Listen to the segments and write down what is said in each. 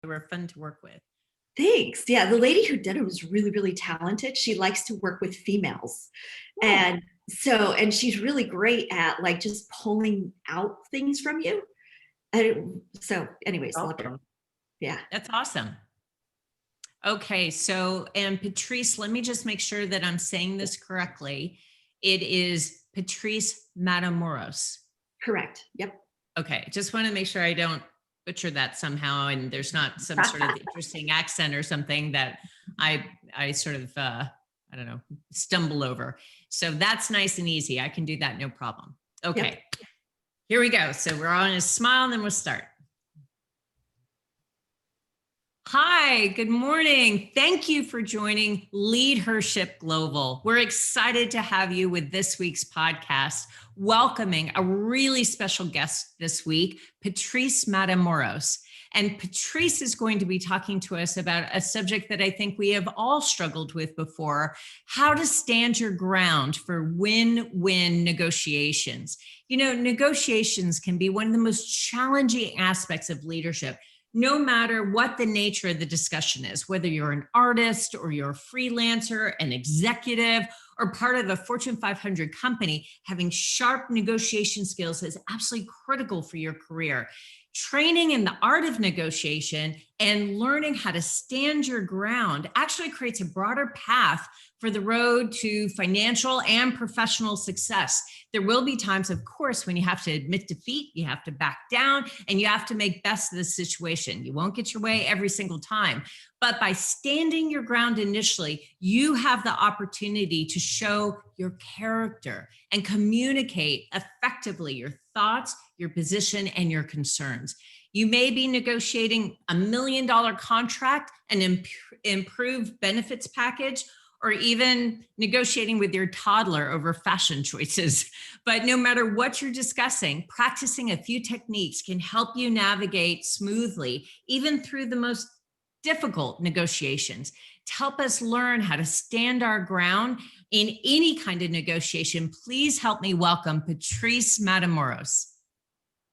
They were fun to work with. Thanks. Yeah, the lady who did it was really, really talented. She likes to work with females. Oh. And she's really great at like just pulling out things from you. And so anyways, awesome. Yeah. That's awesome. Okay, so, and Patrice, let me just make sure that I'm saying this correctly. It is Patrice Matamoros. Correct. Yep. Okay, just want to make sure I don't butcher that somehow, and there's not some sort of interesting accent or something that I sort of, I don't know, stumble over. So that's nice and easy. I can do that, no problem. Okay, yep. Here we go. So we're on a smile and then we'll start. Hi, good morning. Thank you for joining LeadHERship Global. We're excited to have you with this week's podcast, welcoming a really special guest this week, Patrice Matamoros. And Patrice is going to be talking to us about a subject that I think we have all struggled with before, how to stand your ground for win-win negotiations. You know, negotiations can be one of the most challenging aspects of leadership, no matter what the nature of the discussion is, whether you're an artist or you're a freelancer, an executive, or part of a Fortune 500 company, having sharp negotiation skills is absolutely critical for your career. Training in the art of negotiation and learning how to stand your ground actually creates a broader path for the road to financial and professional success. There will be times, of course, when you have to admit defeat, you have to back down, and you have to make best of the situation. You won't get your way every single time. But by standing your ground initially, you have the opportunity to show your character and communicate effectively your thoughts, your position, and your concerns. You may be negotiating $1 million contract, an improved benefits package, or even negotiating with your toddler over fashion choices. But no matter what you're discussing, practicing a few techniques can help you navigate smoothly, even through the most difficult negotiations. To help us learn how to stand our ground in any kind of negotiation, please help me welcome Patrice Matamoros.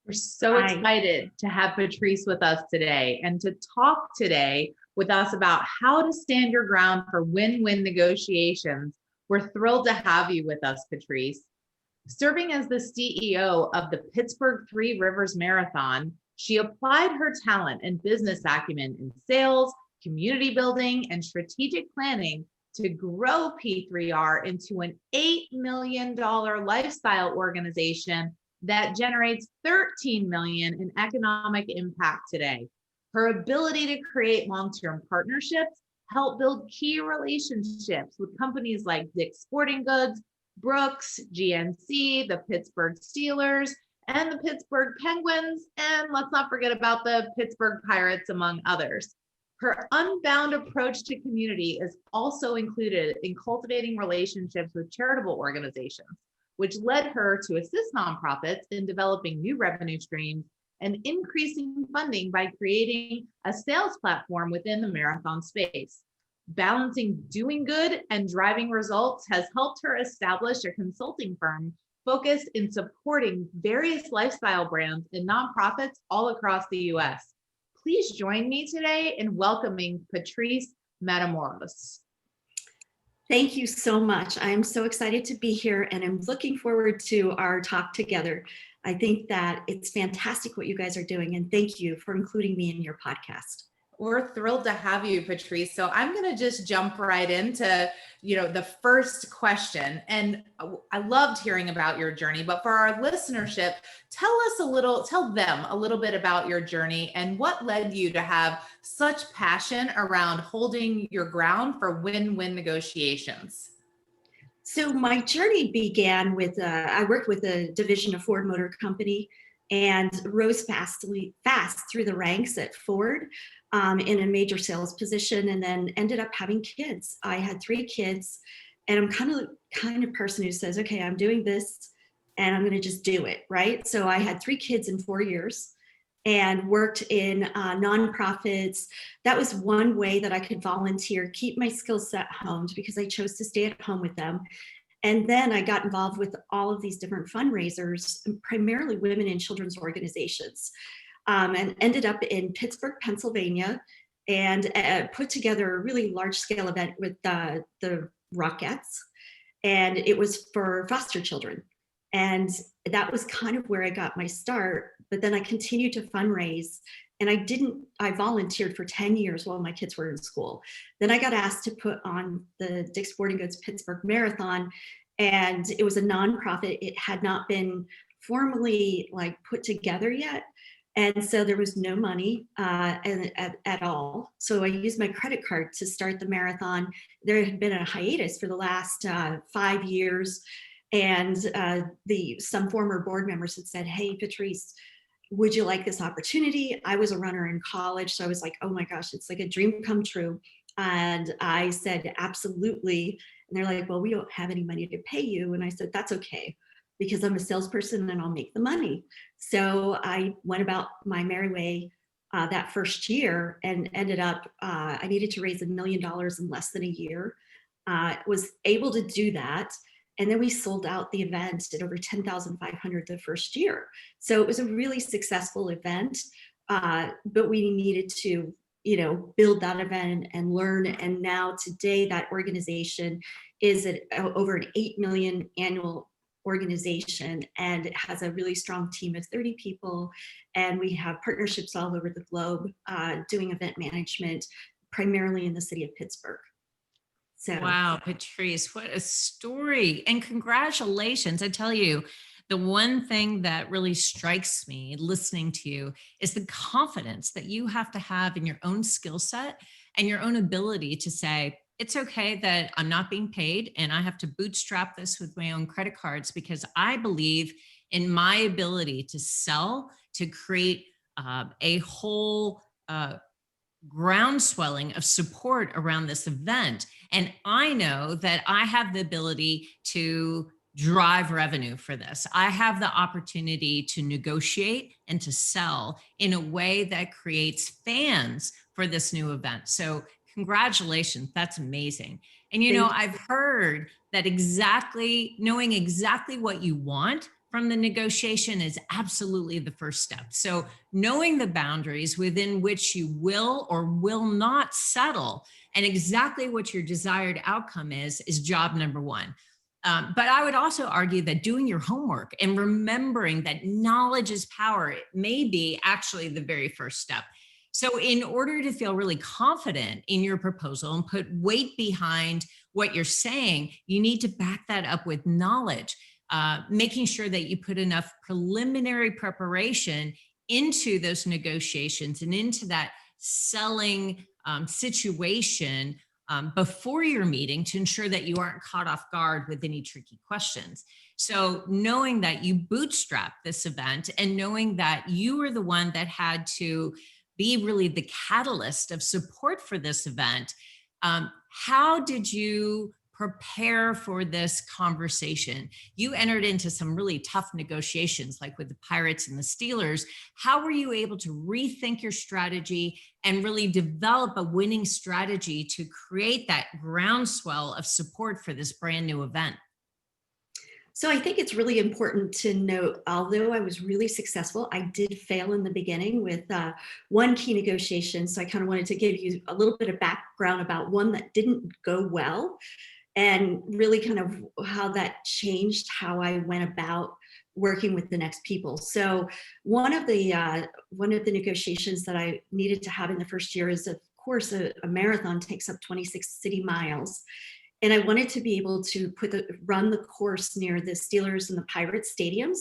We're so excited to have Patrice with us today and to talk today with us about how to stand your ground for win-win negotiations. We're thrilled to have you with us, Patrice. Serving as the CEO of the Pittsburgh Three Rivers Marathon, she applied her talent and business acumen in sales, community building, and strategic planning to grow P3R into an $8 million lifestyle organization that generates $13 million in economic impact today. Her ability to create long-term partnerships helped build key relationships with companies like Dick's Sporting Goods, Brooks, GNC, the Pittsburgh Steelers, and the Pittsburgh Penguins, and let's not forget about the Pittsburgh Pirates, among others. Her unbound approach to community is also included in cultivating relationships with charitable organizations, which led her to assist nonprofits in developing new revenue streams and increasing funding by creating a sales platform within the marathon space. Balancing doing good and driving results has helped her establish a consulting firm focused in supporting various lifestyle brands and nonprofits all across the US. Please join me today in welcoming Patrice Matamoros. Thank you so much. I'm so excited to be here and I'm looking forward to our talk together. I think that it's fantastic what you guys are doing, and thank you for including me in your podcast. We're thrilled to have you, Patrice. So I'm going to just jump right into, the first question. And I loved hearing about your journey, but for our listenership, tell them a little bit about your journey and what led you to have such passion around holding your ground for win-win negotiations. So my journey began with, I worked with a division of Ford Motor Company and rose fast through the ranks at Ford in a major sales position, and then ended up having kids. I had 3 kids, and I'm kind of person who says, okay, I'm doing this and I'm going to just do it, right? So I had 3 kids in 4 years and worked in nonprofits. That was one way that I could volunteer, keep my skill set honed, because I chose to stay at home with them. And then I got involved with all of these different fundraisers, primarily women and children's organizations. and ended up in Pittsburgh, Pennsylvania, and put together a really large scale event with the Rockettes. And it was for foster children. And that was kind of where I got my start. But then I continued to fundraise, and I volunteered for 10 years while my kids were in school. Then I got asked to put on the Dick's Sporting Goods Pittsburgh Marathon, and it was a nonprofit. It had not been formally like put together yet. And so there was no money at all. So I used my credit card to start the marathon. There had been a hiatus for the last 5 years. And some former board members had said, "Hey, Patrice, would you like this opportunity?" I was a runner in college. So I was like, oh my gosh, it's like a dream come true. And I said, absolutely. And they're like, "Well, we don't have any money to pay you." And I said, "That's okay, because I'm a salesperson and I'll make the money." So I went about my merry way that first year, and ended up, I needed to raise $1 million in less than a year. Was able to do that. And then we sold out the event at over 10,500 the first year. So it was a really successful event, but we needed to, build that event and learn. And now today that organization is at over an 8 million annual organization, and it has a really strong team of 30 people. And we have partnerships all over the globe doing event management, primarily in the city of Pittsburgh. So. Wow, Patrice, what a story. And congratulations. I tell you, the one thing that really strikes me listening to you is the confidence that you have to have in your own skill set and your own ability to say, it's okay that I'm not being paid and I have to bootstrap this with my own credit cards, because I believe in my ability to sell, to create a whole groundswelling of support around this event. And I know that I have the ability to drive revenue for this. I have the opportunity to negotiate and to sell in a way that creates fans for this new event. So congratulations, that's amazing. And I've heard that knowing exactly what you want from the negotiation is absolutely the first step. So knowing the boundaries within which you will or will not settle, and exactly what your desired outcome is job number one. But I would also argue that doing your homework and remembering that knowledge is power, it may be actually the very first step. So in order to feel really confident in your proposal and put weight behind what you're saying, you need to back that up with knowledge. Making sure that you put enough preliminary preparation into those negotiations and into that selling situation before your meeting, to ensure that you aren't caught off guard with any tricky questions. So knowing that you bootstrap this event, and knowing that you were the one that had to be really the catalyst of support for this event, how did you prepare for this conversation? You entered into some really tough negotiations, like with the Pirates and the Steelers. How were you able to rethink your strategy and really develop a winning strategy to create that groundswell of support for this brand new event? So I think it's really important to note, although I was really successful, I did fail in the beginning with one key negotiation. So I kind of wanted to give you a little bit of background about one that didn't go well, and really kind of how that changed how I went about working with the next people. So one of the negotiations that I needed to have in the first year is, of course, a marathon takes up 26 city miles. And I wanted to be able to run the course near the Steelers and the Pirates stadiums,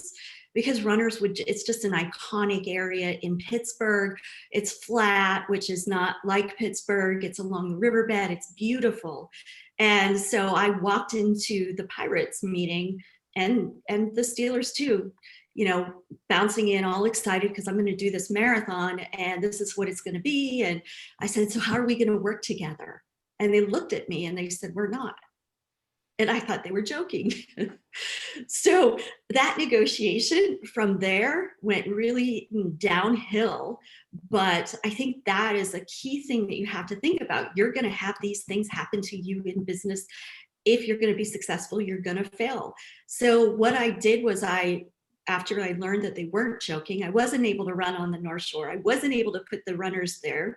because runners it's just an iconic area in Pittsburgh. It's flat, which is not like Pittsburgh. It's along the riverbed. It's beautiful. And so I walked into the Pirates meeting, and the Steelers too, bouncing in all excited because I'm going to do this marathon and this is what it's going to be. And I said, "So how are we going to work together?" And they looked at me and they said, "We're not." And I thought they were joking. So that negotiation from there went really downhill. But I think that is a key thing that you have to think about. You're going to have these things happen to you in business. If you're going to be successful, you're going to fail. So what I did was I after I learned that they weren't joking. I wasn't able to run on the North Shore. I wasn't able to put the runners there.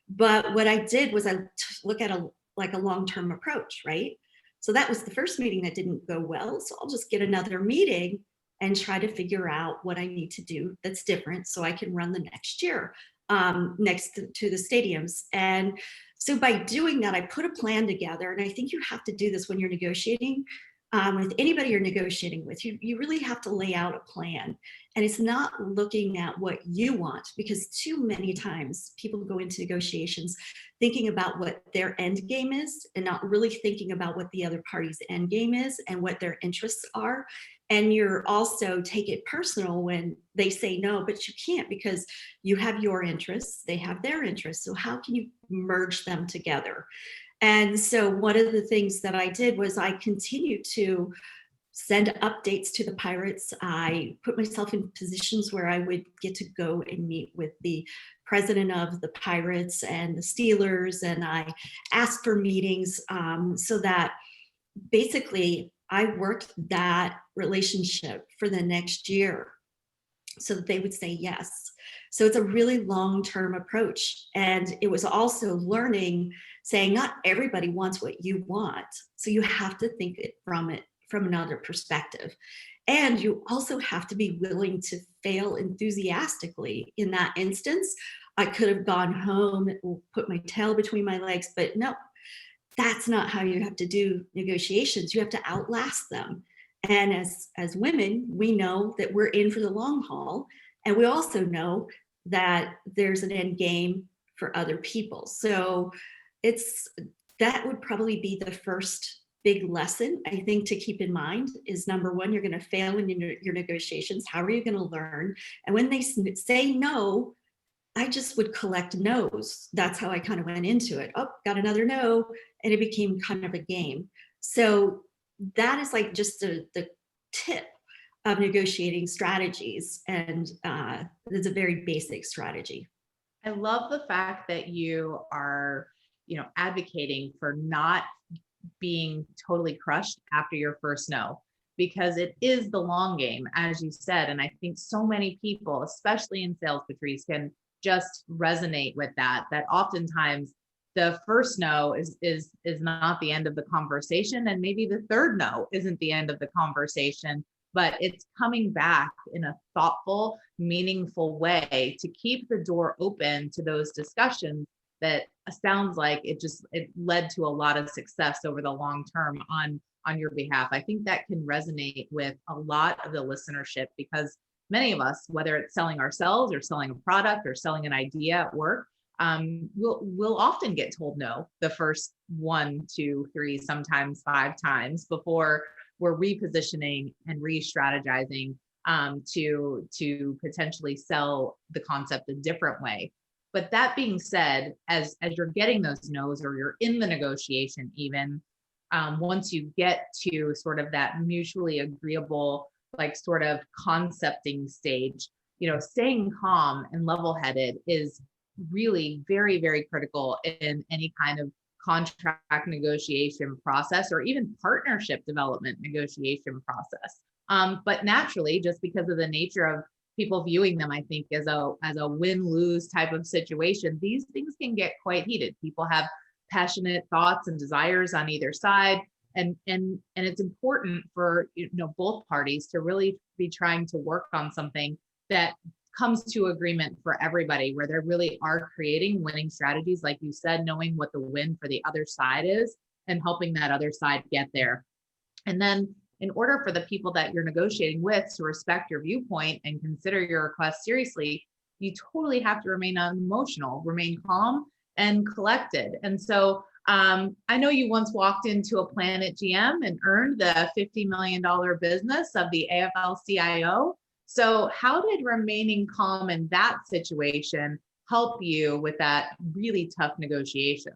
But what I did was I look at a long-term approach, right? So that was the first meeting that didn't go well. So I'll just get another meeting and try to figure out what I need to do that's different so I can run the next year next to the stadiums. And so by doing that, I put a plan together. And I think you have to do this when you're negotiating with anybody you're negotiating with. You really have to lay out a plan. And it's not looking at what you want, because too many times people go into negotiations thinking about what their end game is and not really thinking about what the other party's end game is and what their interests are. And you're also take it personal when they say no, but you can't, because you have your interests, they have their interests. So how can you merge them together? And so one of the things that I did was I continued to send updates to the Pirates. I put myself in positions where I would get to go and meet with the president of the Pirates and the Steelers. And I asked for meetings so that basically I worked that relationship for the next year so that they would say yes. So it's a really long-term approach. And it was also learning, saying not everybody wants what you want. So you have to think it from another perspective. And you also have to be willing to fail enthusiastically. In that instance, I could have gone home and put my tail between my legs, but no, that's not how you have to do negotiations. You have to outlast them. And as women, we know that we're in for the long haul. And we also know that there's an end game for other people. So that would probably be the first big lesson, I think, to keep in mind is, number one, you're going to fail in your negotiations. How are you going to learn? And when they say no, I just would collect no's. That's how I kind of went into it. Oh, got another no. And it became kind of a game. So that is like just the tip of negotiating strategies. And it's a very basic strategy. I love the fact that you are, advocating for not being totally crushed after your first no, because it is the long game, as you said. And I think so many people, especially in sales, Patrice, can just resonate with that oftentimes the first no is not the end of the conversation. And maybe the third no isn't the end of the conversation, but it's coming back in a thoughtful, meaningful way to keep the door open to those discussions that sounds like it led to a lot of success over the long term on your behalf. I think that can resonate with a lot of the listenership, because many of us, whether it's selling ourselves or selling a product or selling an idea at work, we'll often get told no the first 1, 2, 3, sometimes 5 times before we're repositioning and re-strategizing to potentially sell the concept a different way. But that being said, as you're getting those no's, or you're in the negotiation even, once you get to sort of that mutually agreeable, like sort of concepting stage, staying calm and level-headed is really very, very critical in any kind of contract negotiation process, or even partnership development negotiation process. But naturally, just because of the nature of people viewing them, I think, as a win-lose type of situation, these things can get quite heated. People have passionate thoughts and desires on either side. And it's important for both parties to really be trying to work on something that comes to agreement for everybody, where they really are creating winning strategies, like you said, knowing what the win for the other side is and helping that other side get there. And then in order for the people that you're negotiating with to respect your viewpoint and consider your request seriously, you totally have to remain unemotional, remain calm and collected. And so I know you once walked into a Planet GM and earned the $50 million business of the AFL-CIO. So how did remaining calm in that situation help you with that really tough negotiation?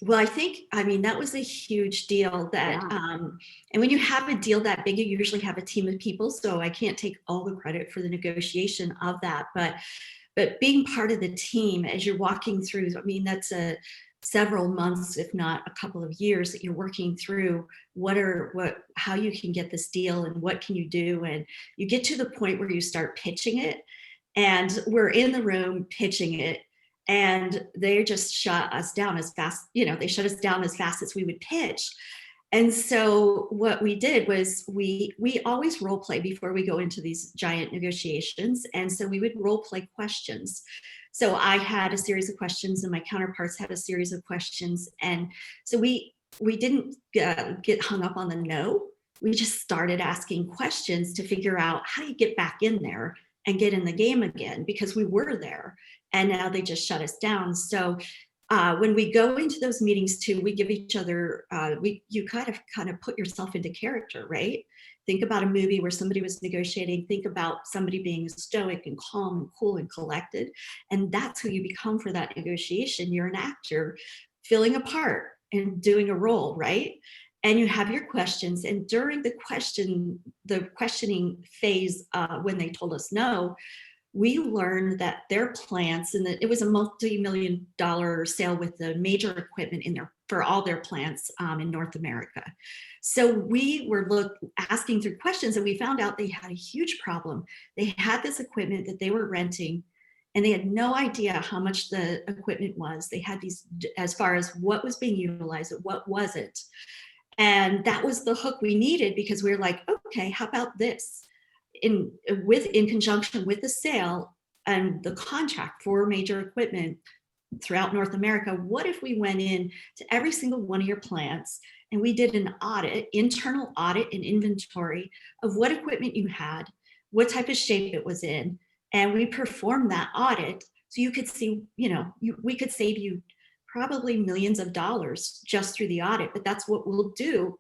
Well, that was a huge deal and when you have a deal that big, you usually have a team of people. So I can't take all the credit for the negotiation of that, but being part of the team as you're walking through, several months, if not a couple of years, that you're working through how you can get this deal and what can you do. And you get to the point where you start pitching it, and we're in the room pitching it, and they just shut us down as fast, they shut us down as fast as we would pitch. And so what we did was we always role play before we go into these giant negotiations. And so we would role play questions. So I had a series of questions and my counterparts had a series of questions. And so we didn't get hung up on the no. We just started asking questions to figure out how do you get back in there and get in the game again, because we were there and now they just shut us down. So when we go into those meetings too, we give each other, you kind of put yourself into character, right? Think about a movie where somebody was negotiating. Think about somebody being stoic and calm and cool and collected. And that's who you become for that negotiation. You're an actor filling a part and doing a role, right? And you have your questions. And during the questioning phase, when they told us no, we learned that their plants, and that it was a multi-million-dollar sale with the major equipment in there for all their plants in North America. So we were asking through questions, and we found out they had a huge problem. They had this equipment that they were renting, and they had no idea how much the equipment was. They had these, as far as what was being utilized, what wasn't. And that was the hook we needed, because we were like, okay, how about this? In conjunction with the sale and the contract for major equipment throughout North America, what if we went in to every single one of your plants and we did an internal audit and inventory of what equipment you had, what type of shape it was in, and we performed that audit so you could see, we could save you probably millions of dollars just through the audit. But that's what we'll do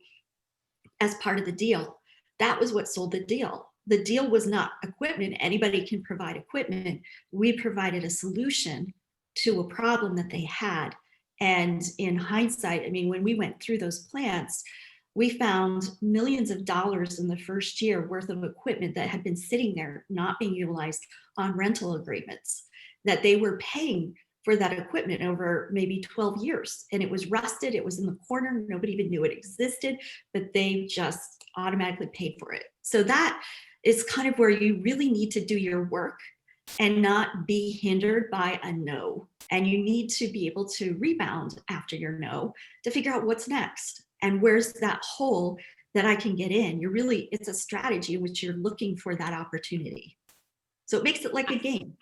as part of the deal. That was what sold the deal. The deal was not equipment. Anybody can provide equipment. We provided a solution to a problem that they had. And in hindsight, I mean, when we went through those plants, we found millions of dollars in the first year worth of equipment that had been sitting there, not being utilized on rental agreements, that they were paying for that equipment over maybe 12 years. And it was rusted, it was in the corner, nobody even knew it existed, but they just automatically paid for it. So that is kind of where you really need to do your work and not be hindered by a no. And you need to be able to rebound after your no to figure out what's next and where's that hole that I can get in. It's a strategy in which you're looking for that opportunity. So it makes it like a game.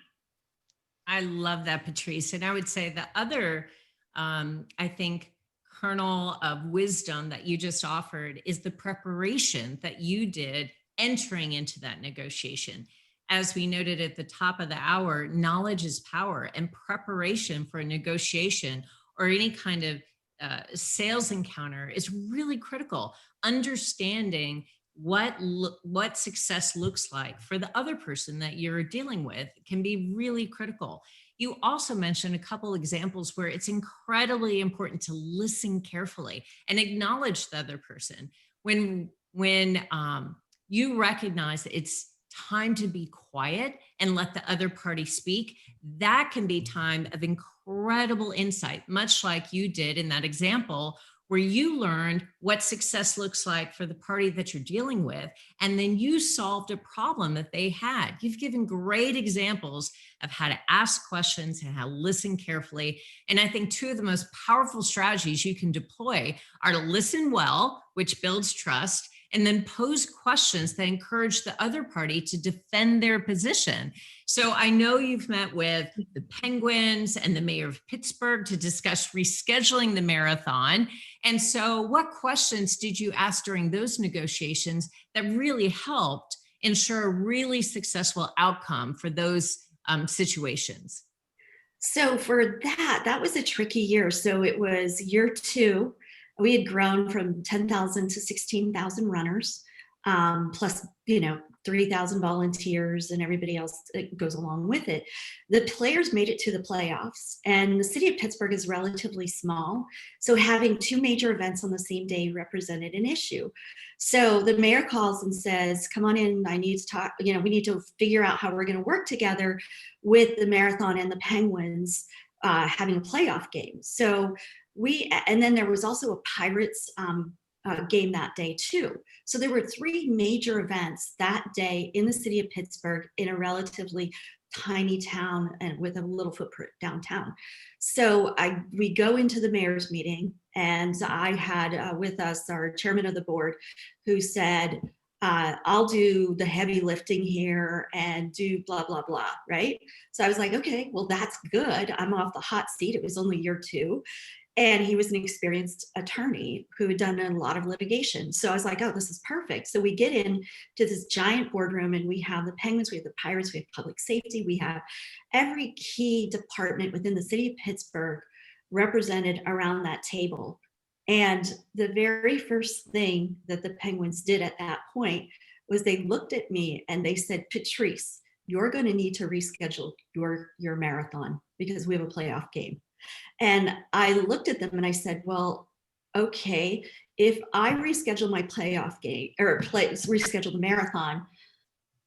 I love that, Patrice. And I would say the other, I think, kernel of wisdom that you just offered is the preparation that you did entering into that negotiation. As we noted at the top of the hour, knowledge is power, and preparation for a negotiation or any kind of sales encounter is really critical. Understanding what success looks like for the other person that you're dealing with can be really critical. You also mentioned a couple examples where it's incredibly important to listen carefully and acknowledge the other person. When you recognize that it's time to be quiet and let the other party speak, that can be time of incredible insight, much like you did in that example, where you learned what success looks like for the party that you're dealing with, and then you solved a problem that they had. You've given great examples of how to ask questions and how to listen carefully. And I think two of the most powerful strategies you can deploy are to listen well, which builds trust, and then pose questions that encourage the other party to defend their position. So I know you've met with the Penguins and the mayor of Pittsburgh to discuss rescheduling the marathon. And so what questions did you ask during those negotiations that really helped ensure a really successful outcome for those situations? So for that was a tricky year. So it was year 2. We had grown from 10,000 to 16,000 runners, plus, 3,000 volunteers and everybody else that goes along with it. The players made it to the playoffs, and the city of Pittsburgh is relatively small. So having 2 major events on the same day represented an issue. So the mayor calls and says, come on in, I need to talk, we need to figure out how we're going to work together with the marathon and the Penguins having a playoff game. So and then there was also a Pirates game that day too. So there were 3 major events that day in the city of Pittsburgh, in a relatively tiny town and with a little footprint downtown. So we go into the mayor's meeting, and I had with us our chairman of the board, who said, I'll do the heavy lifting here and do blah, blah, blah, right? So I was like, okay, well, that's good. I'm off the hot seat. It was only year 2. And he was an experienced attorney who had done a lot of litigation. So I was like, oh, this is perfect. So we get in to this giant boardroom, and we have the Penguins, we have the Pirates, we have public safety, we have every key department within the city of Pittsburgh represented around that table. And the very first thing that the Penguins did at that point was they looked at me and they said, Patrice, you're going to need to reschedule your marathon because we have a playoff game. And I looked at them and I said, well, okay, if I reschedule my playoff game or reschedule the marathon,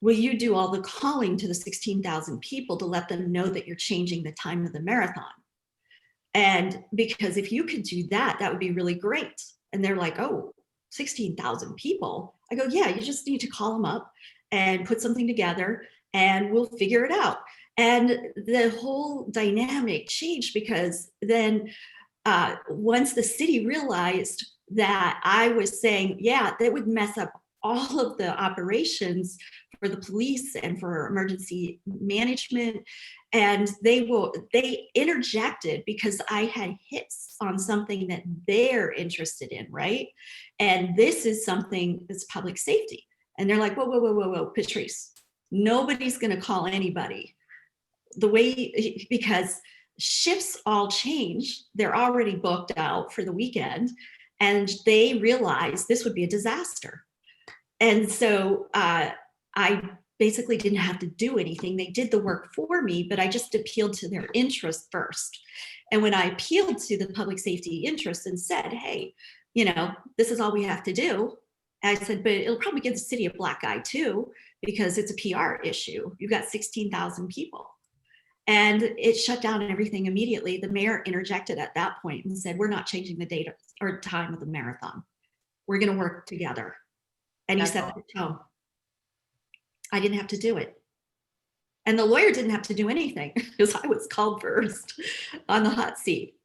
will you do all the calling to the 16,000 people to let them know that you're changing the time of the marathon? And because if you could do that, that would be really great. And they're like, oh, 16,000 people. I go, yeah, you just need to call them up and put something together and we'll figure it out. And the whole dynamic changed, because then once the city realized that I was saying, yeah, that would mess up all of the operations for the police and for emergency management. And they interjected because I had hits on something that they're interested in, right? And this is something that's public safety. And they're like, whoa, Patrice, nobody's going to call anybody. Because shifts all change, they're already booked out for the weekend, and they realized this would be a disaster. And so I basically didn't have to do anything. They did the work for me, but I just appealed to their interest first. And when I appealed to the public safety interest and said, hey, this is all we have to do, I said, but it'll probably give the city a black eye too, because it's a PR issue. You've got 16,000 people. And it shut down everything immediately. The mayor interjected at that point and said, we're not changing the date or time of the marathon. We're going to work together. And he set the tone. I didn't have to do it. And the lawyer didn't have to do anything because I was called first on the hot seat.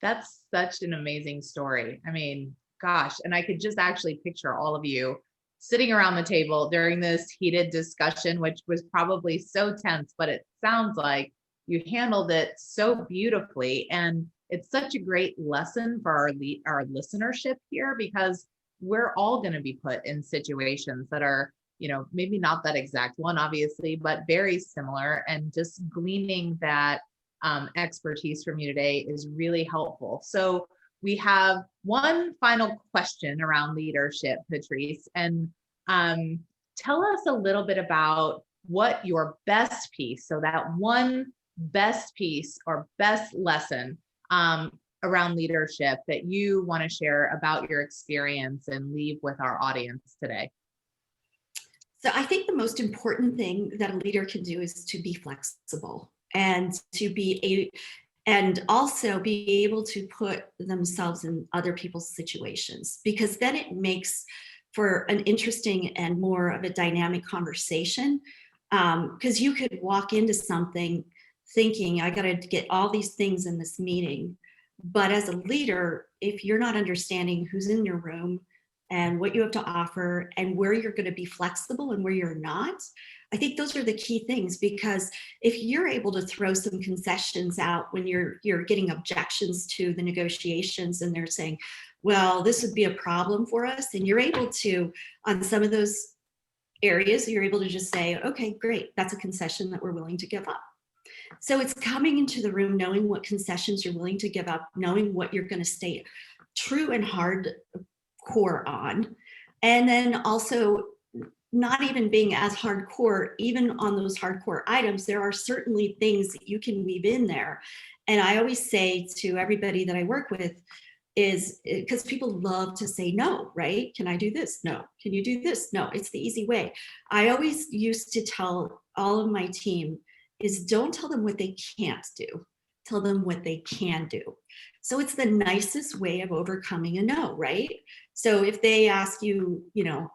That's such an amazing story. I mean, gosh, and I could just actually picture all of you sitting around the table during this heated discussion, which was probably so tense, but it sounds like you handled it so beautifully. And it's such a great lesson for our listenership here, because we're all going to be put in situations that are, maybe not that exact one, obviously, but very similar. And just gleaning that expertise from you today is really helpful. So we have one final question around leadership, Patrice, and tell us a little bit about what your best piece, so that one best piece or best lesson around leadership that you want to share about your experience and leave with our audience today. So I think the most important thing that a leader can do is to be flexible and and also be able to put themselves in other people's situations, because then it makes for an interesting and more of a dynamic conversation. Because you could walk into something thinking, I got to get all these things in this meeting. But as a leader, if you're not understanding who's in your room and what you have to offer and where you're going to be flexible and where you're not, I think those are the key things. Because if you're able to throw some concessions out when you're getting objections to the negotiations and they're saying, well, this would be a problem for us, and you're able to, on some of those areas, you're able to just say, okay, great, that's a concession that we're willing to give up. So it's coming into the room, knowing what concessions you're willing to give up, knowing what you're going to stay true and hardcore on, and then also not even being as hardcore, even on those hardcore items, there are certainly things that you can weave in there. And I always say to everybody that I work with is, because people love to say no, right? Can I do this? No. Can you do this? No. It's the easy way. I always used to tell all of my team is don't tell them what they can't do. Tell them what they can do. So it's the nicest way of overcoming a no, right? So if they ask you,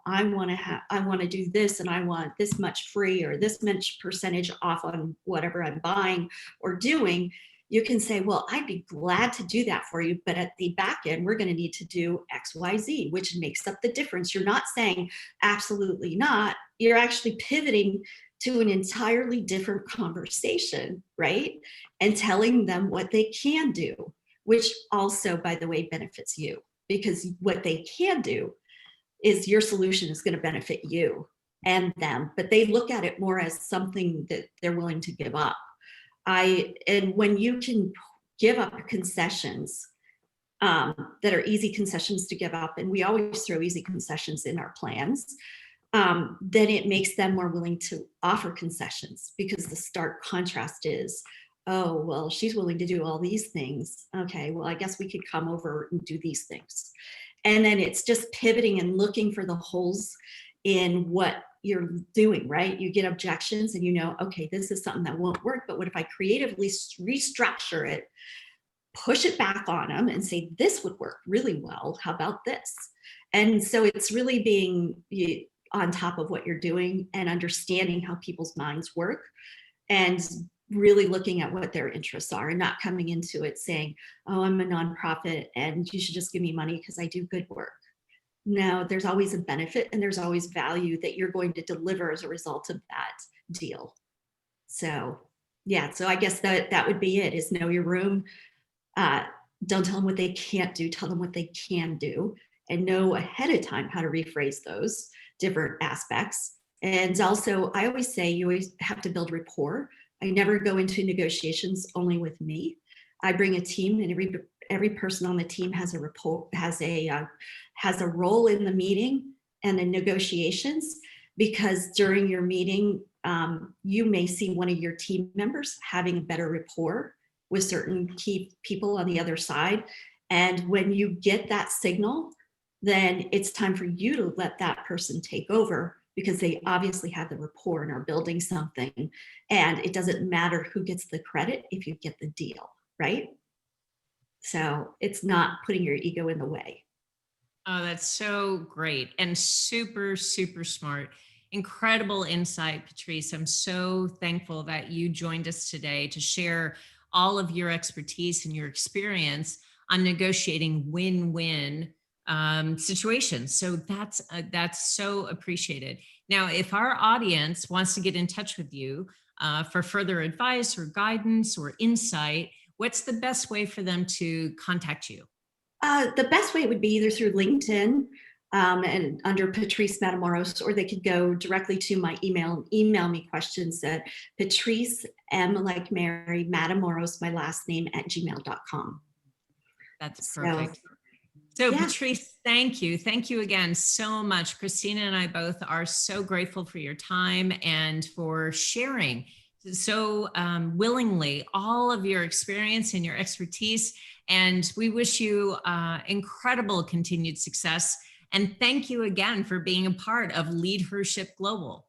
I want to do this and I want this much free or this much percentage off on whatever I'm buying or doing, you can say, well, I'd be glad to do that for you, but at the back end, we're going to need to do X, Y, Z, which makes up the difference. You're not saying absolutely not. You're actually pivoting to an entirely different conversation, right? And telling them what they can do, which also, by the way, benefits you, because what they can do is your solution is going to benefit you and them, but they look at it more as something that they're willing to give up. And when you can give up concessions that are easy concessions to give up, and we always throw easy concessions in our plans, then it makes them more willing to offer concessions, because the stark contrast is, oh, well, she's willing to do all these things. Okay, well, I guess we could come over and do these things. And then it's just pivoting and looking for the holes in what you're doing, right? You get objections and okay, this is something that won't work, but what if I creatively restructure it, push it back on them and say, this would work really well. How about this? And so it's really being on top of what you're doing and understanding how people's minds work and really looking at what their interests are and not coming into it saying, oh, I'm a nonprofit and you should just give me money because I do good work. No, there's always a benefit and there's always value that you're going to deliver as a result of that deal. So yeah, so I guess that would be it, is know your room. Don't tell them what they can't do, tell them what they can do, and know ahead of time how to rephrase those different aspects. And also, I always say you always have to build rapport. I never go into negotiations only with me. I bring a team, and every person on the team has a rapport, has a role in the meeting and the negotiations, because during your meeting, you may see one of your team members having a better rapport with certain key people on the other side. And when you get that signal, then it's time for you to let that person take over, because they obviously have the rapport and are building something. And it doesn't matter who gets the credit if you get the deal, right? So it's not putting your ego in the way. Oh, that's so great and super, super smart. Incredible insight, Patrice. I'm so thankful that you joined us today to share all of your expertise and your experience on negotiating win-win situations. So that's so appreciated. Now, if our audience wants to get in touch with you for further advice or guidance or insight, what's the best way for them to contact you? The best way would be either through LinkedIn and under Patrice Matamoros, or they could go directly to my email and email me questions at Patrice M like Mary Matamoros, my last name, @gmail.com. That's perfect. So yeah. Patrice, thank you. Thank you again so much. Christina and I both are so grateful for your time and for sharing so willingly all of your experience and your expertise. And we wish you incredible continued success. And thank you again for being a part of LeadHERship Global.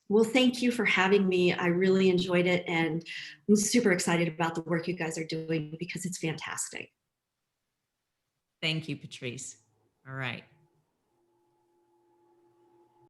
Well, thank you for having me. I really enjoyed it. And I'm super excited about the work you guys are doing, because it's fantastic. Thank you, Patrice. All right.